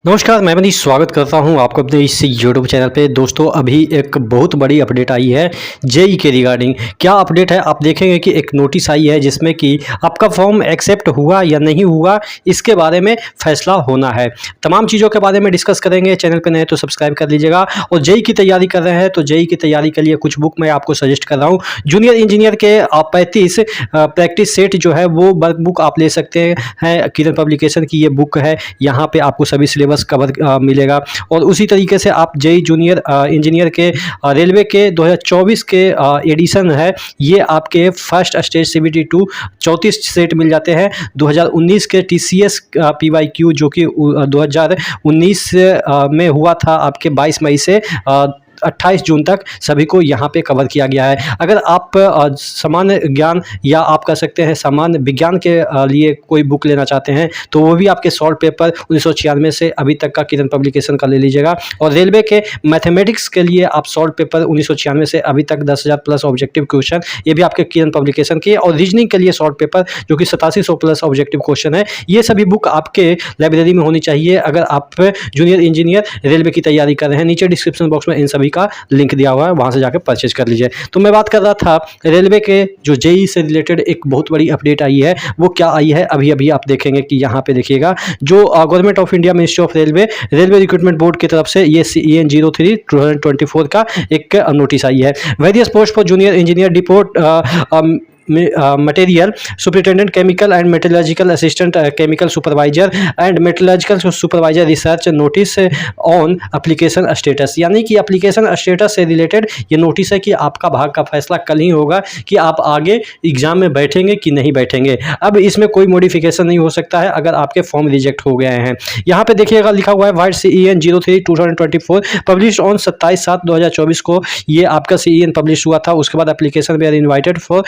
नमस्कार, मैं मनीष स्वागत करता हूं आपको अपने इस यूट्यूब चैनल पे। दोस्तों, अभी एक बहुत बड़ी अपडेट आई है जेईई के रिगार्डिंग। क्या अपडेट है, आप देखेंगे कि एक नोटिस आई है जिसमें कि आपका फॉर्म एक्सेप्ट हुआ या नहीं हुआ, इसके बारे में फैसला होना है। तमाम चीज़ों के बारे में डिस्कस करेंगे। चैनल पे नए तो सब्सक्राइब कर लीजिएगा। और जेईई की तैयारी कर रहे हैं तो जेईई की तैयारी के लिए कुछ बुक मैं आपको सजेस्ट कर रहा हूँ। जूनियर इंजीनियर के 35 प्रैक्टिस सेट जो है वो वर्क बुक आप ले सकते हैं। किरण पब्लिकेशन की ये बुक है। यहाँ पे आपको सभी सिलेबस कवर मिलेगा। और उसी तरीके से आप जेईई जूनियर इंजीनियर के रेलवे के 2024 के एडिशन है, ये आपके फर्स्ट स्टेज सीबीटी 2 34 सेट मिल जाते हैं। 2019 के टीसीएस पीवाईक्यू जो कि 2019 में हुआ था, आपके 22 मई से 28 जून तक सभी को यहाँ पे कवर किया गया है। अगर आप सामान्य ज्ञान या आप कह सकते हैं सामान्य विज्ञान के लिए कोई बुक लेना चाहते हैं तो वो भी आपके सॉल्व पेपर 1996 से अभी तक का किरण पब्लिकेशन का ले लीजिएगा। और रेलवे के मैथमेटिक्स के लिए आप सॉल्व पेपर 1996 से अभी तक 10,000 प्लस ऑब्जेक्टिव क्वेश्चन, ये भी आपके किरण पब्लिकेशन के। और रीजनिंग के लिए सॉल्व पेपर जो कि 8700 प्लस ऑब्जेक्टिव क्वेश्चन है, ये सभी बुक आपके लाइब्रेरी में होनी चाहिए अगर आप जूनियर इंजीनियर रेलवे की तैयारी कर रहे हैं। नीचे डिस्क्रिप्शन बॉक्स में इन सभी का लिंक दिया हुआ है, वहां से जाकर परचेज कर लीजिए। तो मैं बात कर रहा था रेलवे के जो जेईई से रिलेटेड एक बहुत बड़ी अपडेट आई है। वो क्या आई है अभी अभी आप देखेंगे कि यहाँ पे देखिएगा, जो government of India ministry of railway recruitment board की तरफ से ये CEN 03 2024 का एक नोटिस आई है। Various post for junior engineer deport material superintendent chemical and metallurgical assistant chemical supervisor and metallurgical supervisor research notice on application status. यानी कि application status से रिलेटेड ये नोटिस है कि आपका भाग का फैसला कल ही होगा कि आप आगे एग्जाम में बैठेंगे कि नहीं बैठेंगे। अब इसमें कोई मॉडिफिकेशन नहीं हो सकता है अगर आपके फॉर्म रिजेक्ट हो गए हैं। यहाँ पे देखिएगा लिखा हुआ है वाइड CEN 03 2024 पब्लिश ऑन 27/7/2024 को ये आपका CEN पब्लिश हुआ था। उसके बाद application were invited for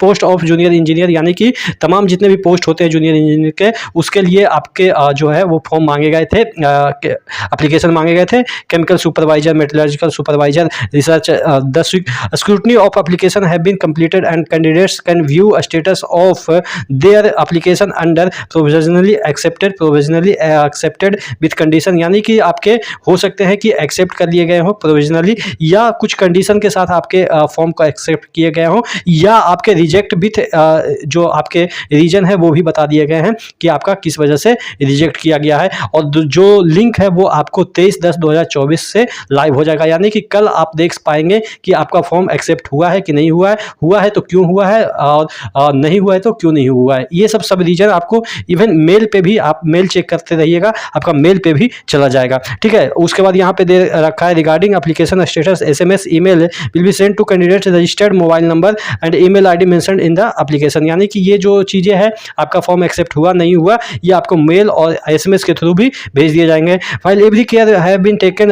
post of junior engineer, यानी कि तमाम जितने भी पोस्ट होते हैं जूनियर इंजीनियर के, उसके लिए आपके जो है वो फॉर्म मांगे गए थे, एप्लीकेशन मांगे गए थे। Chemical supervisor, metallurgical supervisor, research. The scrutiny of application have been completed and candidates can view status of their application under provisionally accepted with condition. यानी कि आपके हो सकते हैं कि एक्सेप्ट कर लिए गए हो प्रोविजनली, या कुछ कंडीशन के साथ आपके फॉर्म को एक्सेप्ट किए गए हो, या आपके रिजेक्ट भी जो आपके रीजन है वो भी बता दिए गए हैं कि आपका किस वजह से रिजेक्ट किया गया है। और जो लिंक है वो आपको 23/10/2024 से लाइव हो जाएगा। यानी कि कल आप देख पाएंगे कि आपका फॉर्म एक्सेप्ट हुआ है कि नहीं हुआ है तो क्यों हुआ है, और नहीं हुआ है तो क्यों नहीं हुआ है। ये सब रीजन आपको इवन मेल पे भी, आप मेल चेक करते रहिएगा, आपका मेल पे भी चला जाएगा। ठीक है, उसके बाद यहाँ पे दे रखा है regarding application status SMS email will be send to candidates registered mobile number and email ID mentioned in the application. यानी कि ये जो चीज़ें हैं, आपका फॉर्म एक्सेप्ट हुआ नहीं हुआ, ये आपको मेल और SMS के थ्रू भी भेज दिए जाएंगे। File every care have been taken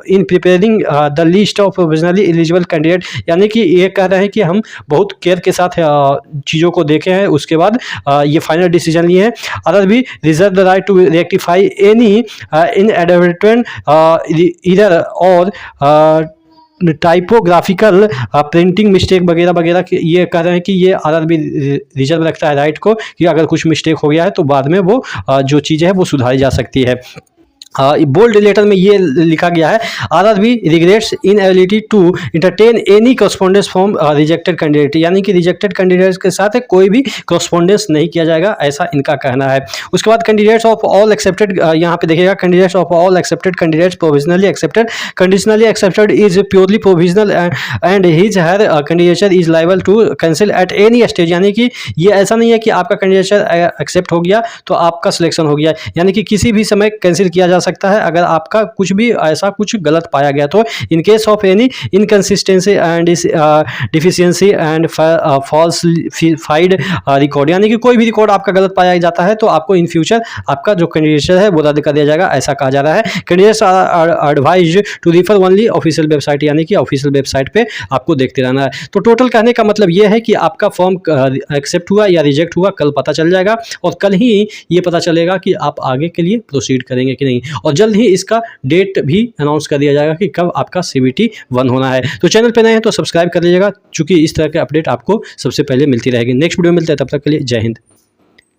in preparing the list of provisionally eligible candidate. यानी कि ये कह रहे हैं कि हम बहुत केयर के साथ चीज़ों को देखे हैं, उसके बाद ये फाइनल डिसीजन लिए हैं। अदर भी reserve the right to rectify any inadvertent either or typographical printing mistake वगैरह वगैरह, ये कह रहे हैं कि ये आर भी रिजर्व रखता है राइट को कि अगर कुछ मिस्टेक हो गया है तो बाद में वो जो चीज़ें है वो सुधारी जा सकती है। बोल्ड लेटर में ये लिखा गया है, RRB regrets inability to entertain any correspondence from rejected candidate. यानी कि रिजेक्टेड कैंडिडेट्स के साथ कोई भी कॉरस्पॉन्डेंस नहीं किया जाएगा, ऐसा इनका कहना है। उसके बाद कैंडिडेट्स ऑफ ऑल एक्सेप्टेड, यहाँ पे देखिएगा candidates of all accepted candidates provisionally accepted, conditionally accepted is purely provisional and his her candidature is liable to cancel at any stage. यानी कि ये ऐसा नहीं है कि आपका कैंडिडेचर एक्सेप्ट हो गया तो आपका सिलेक्शन हो गया, यानी कि किसी भी समय कैंसिल किया जा सकता है अगर आपका कुछ भी ऐसा कुछ गलत पाया गया तो। In case of any inconsistency and deficiency and falsified record, यानी कि कोई भी रिकॉर्ड आपका गलत पाया जाता है तो आपको इन फ्यूचर आपका जो कैंडिडेट है वो रद्द कर दिया जाएगा, ऐसा कहा जा रहा है। Candidates are advised to refer only official website, यानी कि ऑफिशियल वेबसाइट पे आपको देखते रहना है। तो टोटल कहने का मतलब ये है कि आपका फॉर्म एक्सेप्ट हुआ या रिजेक्ट हुआ कल पता चल जाएगा, और कल ही ये पता चलेगा कि आप आगे के लिए प्रोसीड करेंगे कि नहीं। और जल्द ही इसका डेट भी अनाउंस कर दिया जाएगा कि कब आपका CBT 1 होना है। तो चैनल पे नए हैं तो सब्सक्राइब कर लीजिएगा, चूंकि इस तरह के अपडेट आपको सबसे पहले मिलती रहेगी। नेक्स्ट वीडियो मिलते हैं, तब तक के लिए जय हिंद।